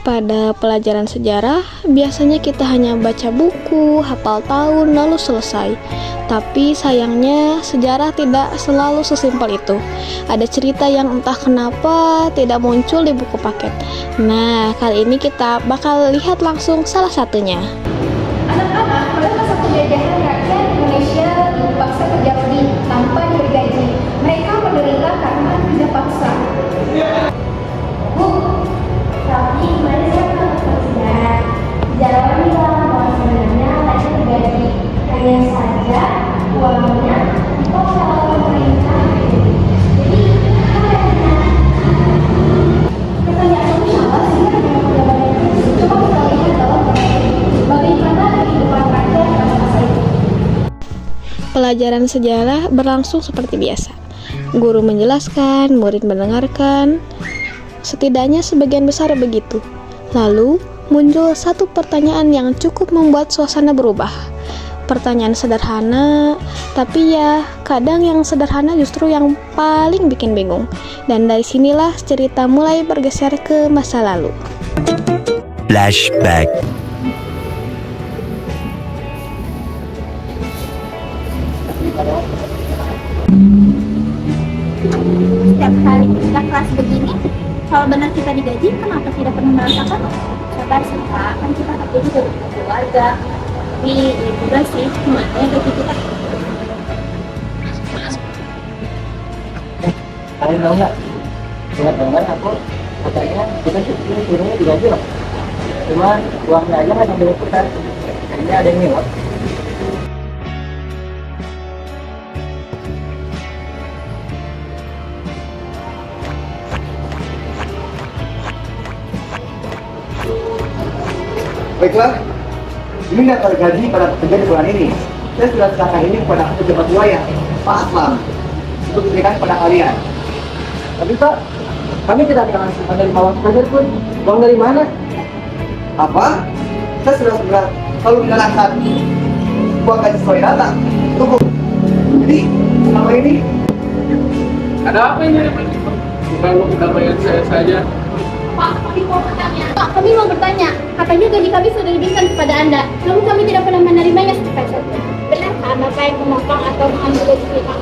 Pada pelajaran sejarah, biasanya kita hanya baca buku, hafal tahun, lalu selesai. Tapi sayangnya, sejarah tidak selalu sesimpel itu. Ada cerita yang entah kenapa tidak muncul di buku paket. Nah, kali ini kita bakal lihat langsung salah satunya. Anak-anak, pada masa penjajahan rakyat Indonesia dipaksa kerja lebih tanpa digaji. Mereka menderita karena kerja paksa. Bu, tapi kemarin saya pernah bersejarah. Sejarawan bilang bahwa sebenarnya mereka digaji. Hanya saja uangnya dipaksa oleh pemerintah. Jadi, pertanyaan kamu salah sih kan dengan penjabarannya. Coba kita lihat dalam bagaimana kehidupan rakyat pada masa itu. Pelajaran sejarah berlangsung seperti biasa. Guru menjelaskan, murid mendengarkan. Setidaknya sebagian besar begitu. Lalu muncul satu pertanyaan yang cukup membuat suasana berubah. Pertanyaan sederhana, tapi ya kadang yang sederhana justru yang paling bikin bingung. Dan dari sinilah cerita mulai bergeser ke masa lalu. Flashback. Setiap kali kita kelas begini, kalau benar kita digaji, kenapa tidak pernah merasakan? Sabar sih Pak, kan kita kerja juga untuk keluarga. Tapi ya juga sih, gimana ya gaji kita? Kalian tahu nggak? Dengar-dengar aku katanya kita turunnya digaji loh. Cuman uangnya aja nggak sampai ikutan. Kayaknya ada yang ngelak. Baiklah, ini daftar gaji pada pekerja di bulan ini. Saya sudah serahkan ini kepada pejabat wilayah, Pak Aslam, untuk diberikan kepada kalian. Tapi Pak, kami tidak menerima uang sepeser pun. Uang dari mana? Apa? Saya sudah selalu menyerahkan uang gaji sesuai data. Tunggu. Jadi, selama ini Ada apa ini? Bukan udah bayar saya saja. Pak, kami mau bertanya. Katanya gaji kami sudah diberikan kepada Anda, namun kami tidak pernah menerimanya sepeser pun. Benarkah Bapak yang memotong atau mengambil gaji kita?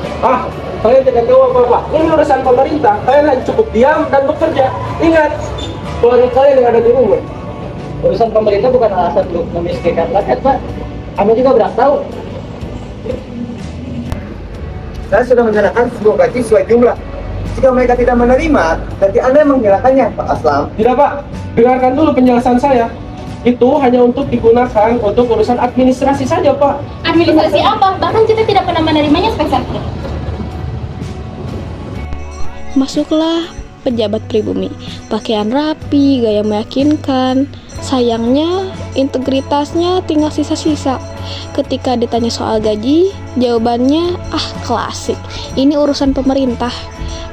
Kalian tidak tahu apa-apa. Ini urusan pemerintah. Kalian hanya cukup diam dan bekerja. Ingat, keluarga kalian yang ada di rumah. Urusan pemerintah bukan alasan untuk memiskinkan rakyat, Pak. Kami juga berhak tahu. saya sudah menyerahkan sebuah gaji sesuai jumlah. Jika mereka tidak menerima, berarti Anda yang menghilangkannya, Pak Aslam. Tidak, Pak. Dengarkan dulu penjelasan saya. Itu hanya untuk digunakan untuk urusan administrasi saja, Pak. Administrasi apa? Bahkan kita tidak pernah menerimanya sepeser pun. Masuklah pejabat pribumi, pakaian rapi, gaya meyakinkan. Sayangnya, integritasnya tinggal sisa-sisa. Ketika ditanya soal gaji, jawabannya, klasik. Ini urusan pemerintah.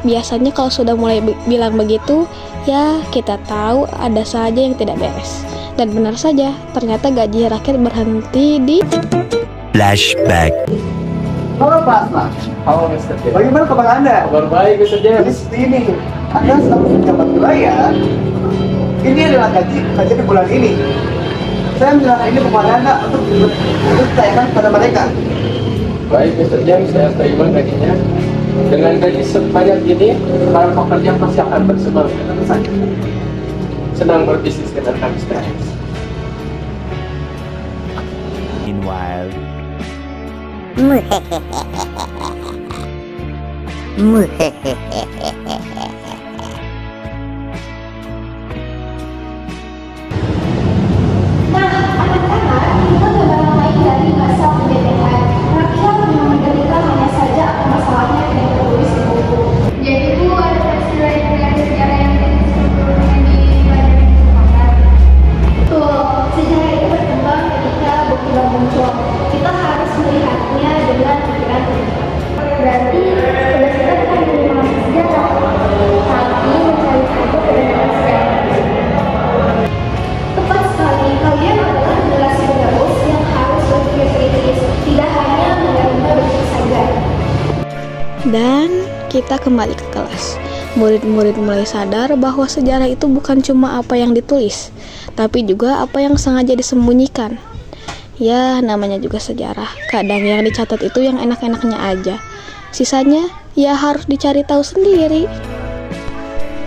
Biasanya kalau sudah mulai bilang begitu, ya kita tahu ada saja yang tidak beres. Dan benar saja, ternyata gaji rakyat berhenti di... Flashback. Halo Pak Aslam. Halo, Mr. J. Bagaimana kabar Anda? Kabar baik, Mr. Jadi James. seperti ini, Anda selaku pejabat wilayah. Ini adalah gaji di bulan ini. Saya menyerahkan ini kepada Anda untuk ditayangkan kepada mereka. Baik, Mr. James, saya terima gajinya. Dengan gaji sebanyak ini, para pekerja pasti akan bersemangat. Senang berbisnis dengan kami sekarang. Meanwhile. Nah, anak-anak, kita beberapa lain dari masa penjajahan. Rakyat yang menderita hanya saja apa masalahnya yang tertulis di buku. Yaitu ada peristiwa sejarah yang sebelumnya di pelajaran kesempatan. Betul, sejarah itu berkembang ketika buku muncul. Kita harus melihatnya dengan pikiran terbuka. Berarti berdasarkan bukan hanya sejarah, tapi mencari tahu kebenaran sejarah. Tepat sekali, kalian adalah generasi penerus yang harus berpikir kritis, tidak hanya menerima begitu saja. Dan kita kembali ke kelas. Murid-murid mulai sadar bahwa sejarah itu bukan cuma apa yang ditulis, tapi juga apa yang sengaja disembunyikan. Ya, namanya juga sejarah. Kadang yang dicatat itu yang enak-enaknya aja. Sisanya, ya harus dicari tahu sendiri.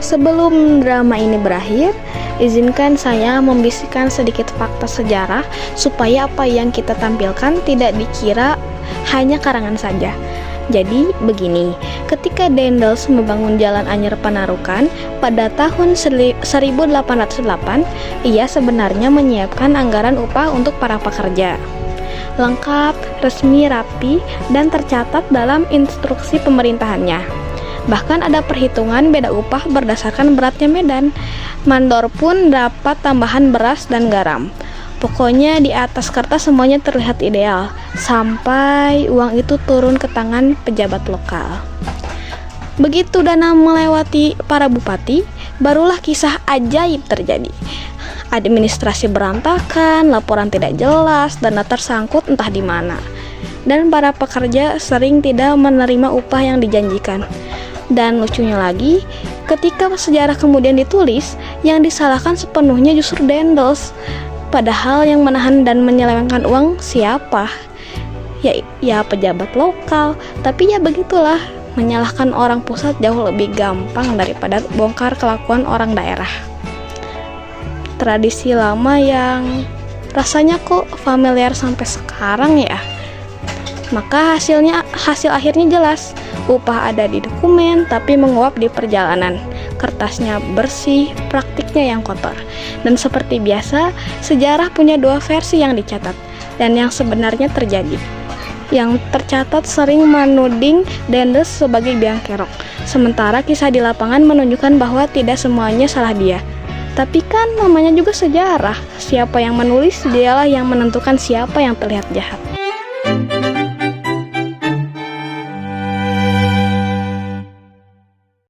Sebelum drama ini berakhir, izinkan saya membisikkan sedikit fakta sejarah supaya apa yang kita tampilkan tidak dikira hanya karangan saja. Jadi begini, ketika Daendels membangun Jalan Anyer Panarukan pada tahun 1808, ia sebenarnya menyiapkan anggaran upah untuk para pekerja. Lengkap, resmi, rapi, dan tercatat dalam instruksi pemerintahannya. Bahkan ada perhitungan beda upah berdasarkan beratnya medan. Mandor pun dapat tambahan beras dan garam. Pokoknya di atas kertas semuanya terlihat ideal, sampai uang itu turun ke tangan pejabat lokal. Begitu dana melewati para bupati, barulah kisah ajaib terjadi. Administrasi berantakan, laporan tidak jelas, dana tersangkut entah di mana. Dan para pekerja sering tidak menerima upah yang dijanjikan. Dan lucunya lagi, ketika sejarah kemudian ditulis, yang disalahkan sepenuhnya justru Daendels. Padahal yang menahan dan menyelewengkan uang siapa? Ya pejabat lokal. Tapi ya begitulah, menyalahkan orang pusat jauh lebih gampang daripada bongkar kelakuan orang daerah. Tradisi lama yang rasanya kok familiar sampai sekarang ya. Maka hasil akhirnya jelas. Upah ada di dokumen tapi menguap di perjalanan. Kertasnya bersih, praktiknya yang kotor. Dan seperti biasa, sejarah punya dua versi yang dicatat dan yang sebenarnya terjadi. Yang tercatat sering menuding Daendels sebagai biang kerok, sementara kisah di lapangan menunjukkan bahwa tidak semuanya salah dia. Tapi kan namanya juga sejarah. Siapa yang menulis, dialah yang menentukan siapa yang terlihat jahat.